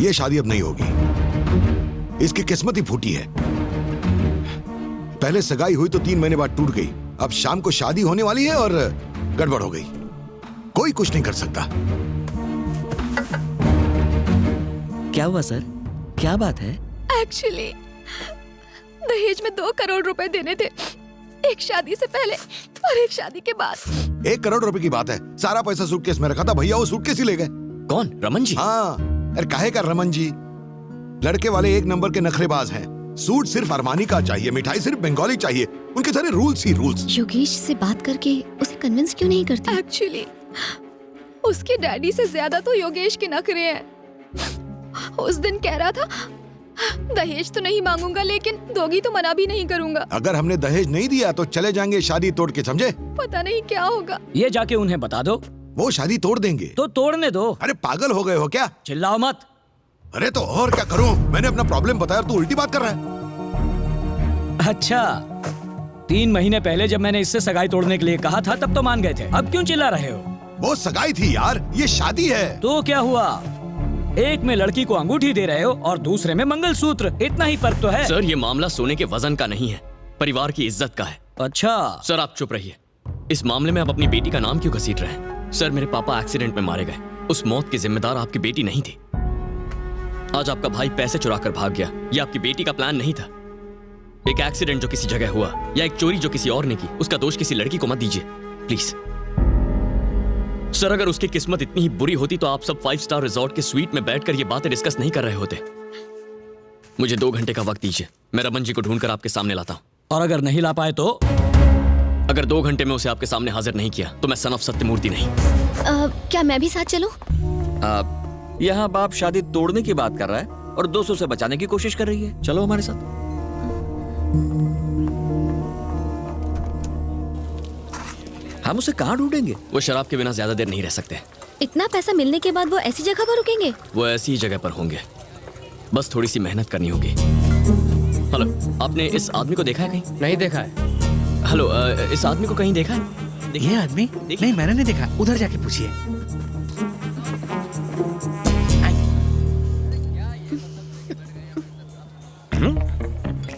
ये शादी अब नहीं होगी। इसकी किस्मत ही फूटी है। पहले सगाई हुई तो 3 महीने बाद टूट गई। अब शाम को शादी होने वाली है और गड़बड़ हो गई। कोई कुछ नहीं कर सकता। क्या हुआ सर? क्या बात है? एक्चुअली दहेज में 2 करोड़ रुपए देने थे, एक शादी से पहले और एक शादी के बाद। 1 करोड़ रुपए की बात है। सारा पैसा सूटकेस में रखा था, भैया वो सूटकेस ही ले गए। कौन? रमन जी? हाँ, अरे काहे का रमन जी? लड़के वाले 1 नंबर के नखरेबाज हैं। सूट सिर्फ अरमानी का चाहिए, मिठाई सिर्फ बंगाली चाहिए। उनके सारे रूल्स ही रूल्स। योगेश से बात करके उसे कन्विंस क्यों नहीं करती? एक्चुअली उसके डैडी से ज्यादा तो योगेश के नखरे हैं। उस दिन कह रहा था दहेज तो नहीं मांगूंगा, लेकिन दोगी तो मना भी नहीं करूंगा। अगर हमने दहेज नहीं दिया तो चले जाएंगे शादी तोड़ के, समझे? पता नहीं क्या होगा। ये जाके उन्हें बता दो। वो शादी तोड़ देंगे। तो तोड़ने दो। अरे पागल हो गए हो क्या? चिल्लाओ मत। अरे तो और क्या करूं? मैंने अपना प्रॉब्लम बताया, तू उल्टी बात कर रहा है। अच्छा, 3 महीने पहले जब मैंने इससे सगाई तोड़ने के लिए कहा था तब तो मान गए थे। अब क्यों चिल्ला रहे हो? वो सगाई थी यार, ये शादी है। तो क्या हुआ? एक में लड़की को अंगूठी दे रहे हो और दूसरे में मंगलसूत्र। इतना ही फर्क तो है। सर, ये मामला सोने के वजन का नहीं है, परिवार की इज्जत का है। अच्छा सर, आप चुप रहिए। इस मामले में आप अपनी बेटी का नाम क्यों घसीट रहे हैं? सर, मेरे पापा एक्सीडेंट में मारे गए। उस मौत की जिम्मेदार आपकी बेटी नहीं थी। आज आपका भाई पैसे चुरा कर भाग गया, ये आपकी बेटी का प्लान नहीं था। एक एक्सीडेंट जो किसी जगह हुआ या एक चोरी जो किसी और ने की, उसका दोष किसी लड़की को मत दीजिए प्लीज। सर, अगर उसकी किस्मत इतनी ही बुरी होती तो आप सब 5 स्टार रिजॉर्ट के स्वीट में बैठकर ये बातें डिस्कस नहीं कर रहे होते। मुझे 2 घंटे का वक्त दीजिए, मैं रमन जी को ढूंढकर आपके सामने लाता हूँ। और अगर नहीं ला पाए तो? अगर 2 घंटे में उसे आपके सामने हाजिर नहीं किया तो मैं सन ऑफ सत्यमूर्ति नहीं। क्या मैं भी साथ चलूं? यहाँ बाप शादी तोड़ने की बात कर रहा है और 200 से बचाने की कोशिश कर रही है। चलो हमारे साथ। हम उसे कहाँ ढूंढेंगे? वो शराब के बिना ज्यादा देर नहीं रह सकते। इतना पैसा मिलने के बाद वो ऐसी जगह पर रुकेंगे? वो ऐसी ही जगह पर होंगे, बस थोड़ी सी मेहनत करनी होगी। हेलो, आपने इस आदमी को देखा है कहीं? नहीं देखा है। हेलो, इस आदमी को कहीं देखा है? ये आदमी? नहीं, मैंने नहीं देखा। उधर जाके पूछिए।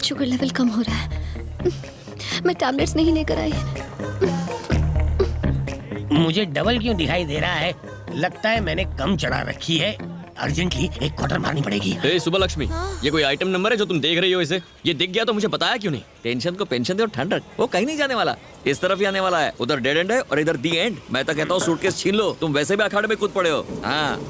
शुगर लेवल कम हो रहा है। मैं टैबलेट्स नहीं लेकर आई। मुझे डबल क्यों दिखाई दे रहा है? लगता है मैंने कम चढ़ा रखी है। अर्जेंटली एक क्वार्टर मारनी पड़ेगी। हे सुबह लक्ष्मी, ये कोई आइटम नंबर है जो तुम देख रही हो? इसे ये दिख गया तो मुझे बताया क्यों नहीं? टेंशन को पेंशन दे और ठंड रख। वो कहीं नहीं जाने वाला, इस तरफ ही आने वाला है। उधर डेड एंड है और इधर दी एंड। मैं तो कहता हूँ सूटकेस छीन लो, तुम वैसे भी अखाड़े में कूद पड़े हो। हाँ,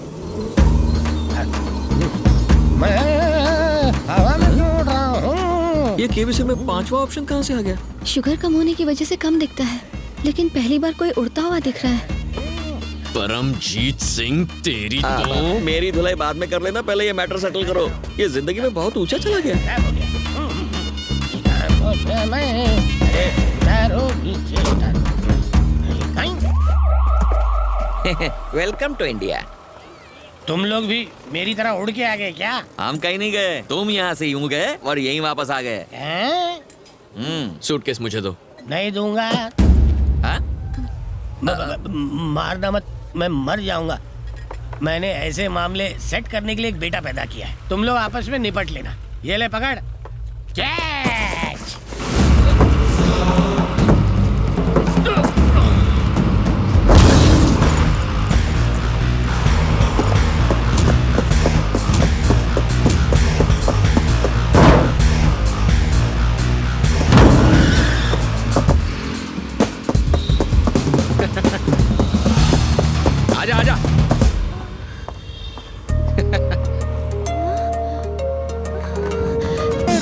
ये केबीसी में 5वां ऑप्शन कहाँ से आ गया? शुगर कम होने की वजह से कम दिखता है, लेकिन पहली बार कोई उड़ता हुआ दिख रहा है। परमजीत सिंह, तेरी तो। मेरी धुलाई बाद में कर लेना, पहले ये मैटर सेटल करो। ये जिंदगी में बहुत ऊंचा चला गया। Welcome to India. तुम लोग भी मेरी तरह उड़ के आ गए क्या? हम कहीं नहीं गए, तुम यहाँ से यूं गए और यहीं वापस आ गए। सूटकेस मुझे दो। नहीं दूंगा। मारना मत, मैं मर जाऊंगा। मैंने ऐसे मामले सेट करने के लिए एक बेटा पैदा किया है। तुम लोग आपस में निपट लेना। ये ले पकड़। कैच। आजा आजा।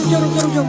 रुक जाओ।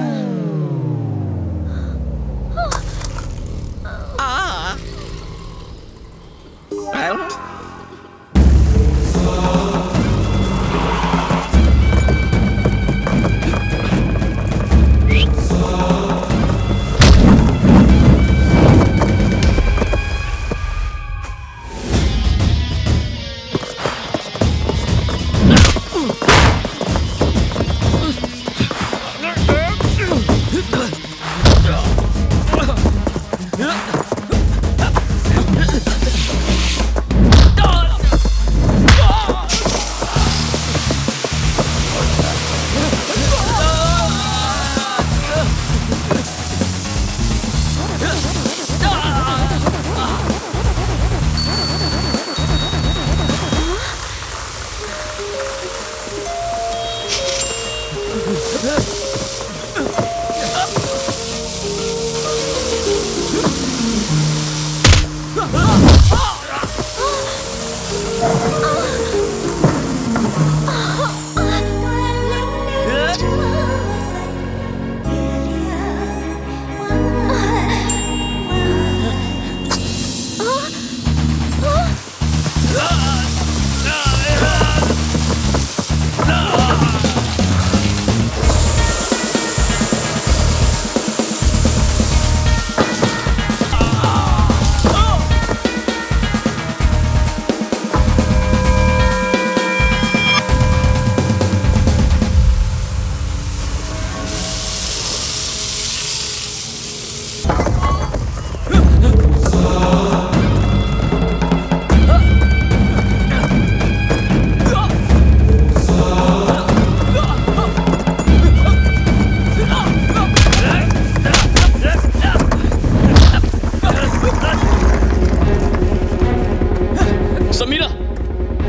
समीरा,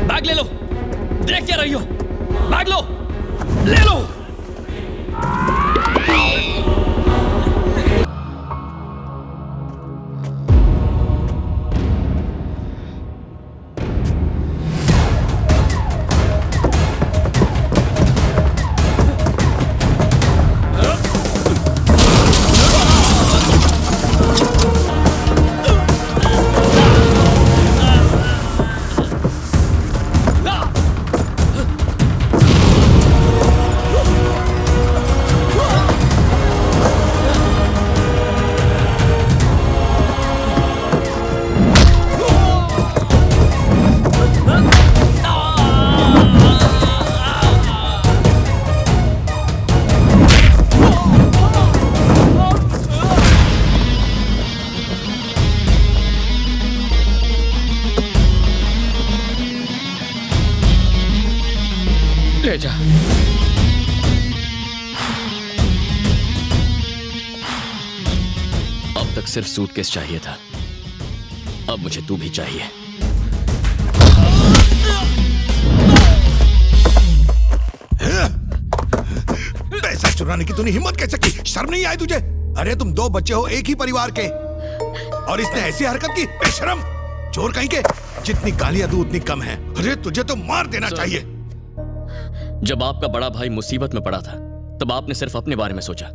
बैग ले लो। देख क्या रही हो? बैग लो, ले लो। ले जा। अब तक सिर्फ सूटकेस चाहिए था, अब मुझे तू भी चाहिए। पैसा चुराने की तूने हिम्मत कैसे की? शर्म नहीं आई तुझे? अरे तुम दो बच्चे हो एक ही परिवार के, और इसने ऐसी हरकत की? बेशरम चोर कहीं के। जितनी गालियां दूं उतनी कम है। अरे तुझे तो मार देना चाहिए। जब आपका बड़ा भाई मुसीबत में पड़ा था तब आपने सिर्फ अपने बारे में सोचा,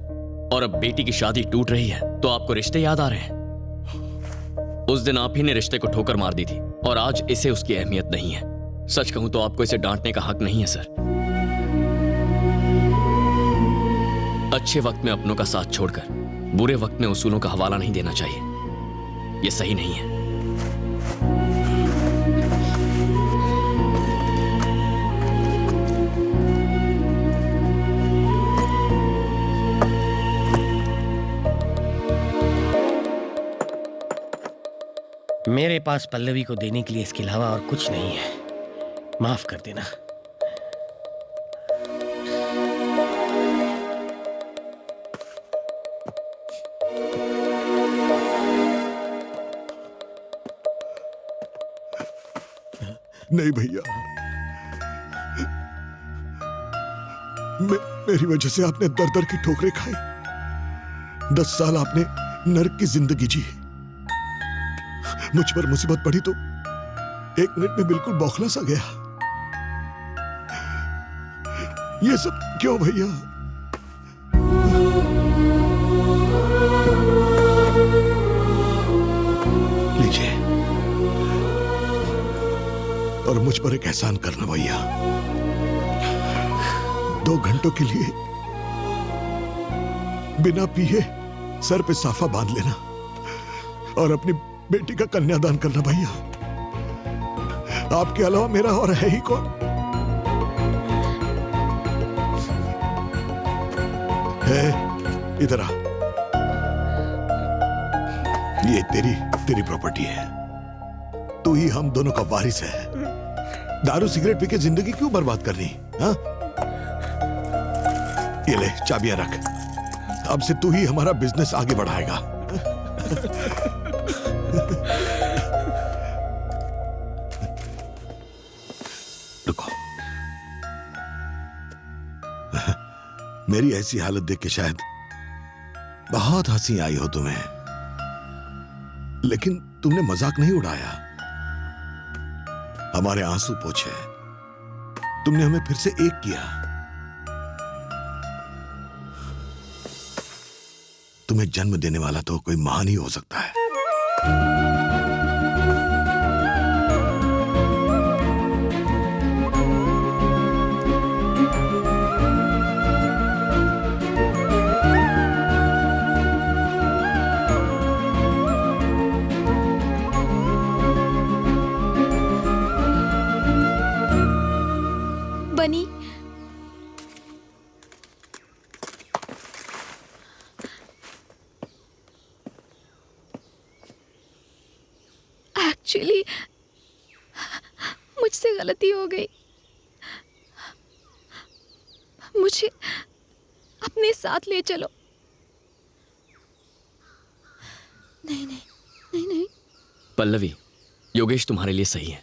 और अब बेटी की शादी टूट रही है तो आपको रिश्ते याद आ रहे हैं। उस दिन आप ही ने रिश्ते को ठोकर मार दी थी, और आज इसे उसकी अहमियत नहीं है। सच कहूं तो आपको इसे डांटने का हक नहीं है सर। अच्छे वक्त में अपनों का साथ छोड़कर बुरे वक्त में उसूलों का हवाला नहीं देना चाहिए। ये सही नहीं है। मेरे पास पल्लवी को देने के लिए इसके अलावा और कुछ नहीं है। माफ कर देना। नहीं भैया, मेरी वजह से आपने दर दर की ठोकरें खाई। 10 साल आपने नर्क की जिंदगी जी। मुझ पर मुसीबत पड़ी तो 1 मिनट में बिल्कुल बौखला सा गया। ये सब क्यों भैया? लीजिए, और मुझ पर एक एहसान करना भैया। 2 घंटों के लिए बिना पिए सर पे साफा बांध लेना और अपनी बेटी का कन्यादान करना भैया। आपके अलावा मेरा और है ही कौन? है, इधर आ। ये तेरी प्रॉपर्टी है। तू ही हम दोनों का वारिस है। दारू सिगरेट पी के जिंदगी क्यों बर्बाद करनी? हाँ? ये ले चाबियां रख। अब से तू ही हमारा बिजनेस आगे बढ़ाएगा। रुको। मेरी ऐसी हालत देख के शायद बहुत हंसी आई हो तुम्हें, लेकिन तुमने मजाक नहीं उड़ाया, हमारे आंसू पोंछे, तुमने हमें फिर से एक किया। तुम्हें जन्म देने वाला तो कोई महान ही हो सकता है। बनी, एक्चुअली मुझसे गलती हो गई। मुझे अपने साथ ले चलो। नहीं नहीं नहीं नहीं। पल्लवी, योगेश तुम्हारे लिए सही है।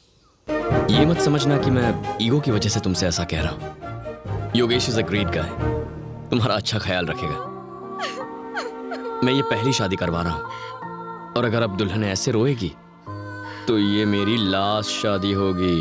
ये मत समझना कि मैं ईगो की वजह से तुमसे ऐसा कह रहा हूं। Yogesh is a great guy, तुम्हारा अच्छा ख्याल रखेगा। मैं ये पहली शादी करवा रहा हूं, और अगर अब दुल्हन ऐसे रोएगी तो ये मेरी लास्ट शादी होगी।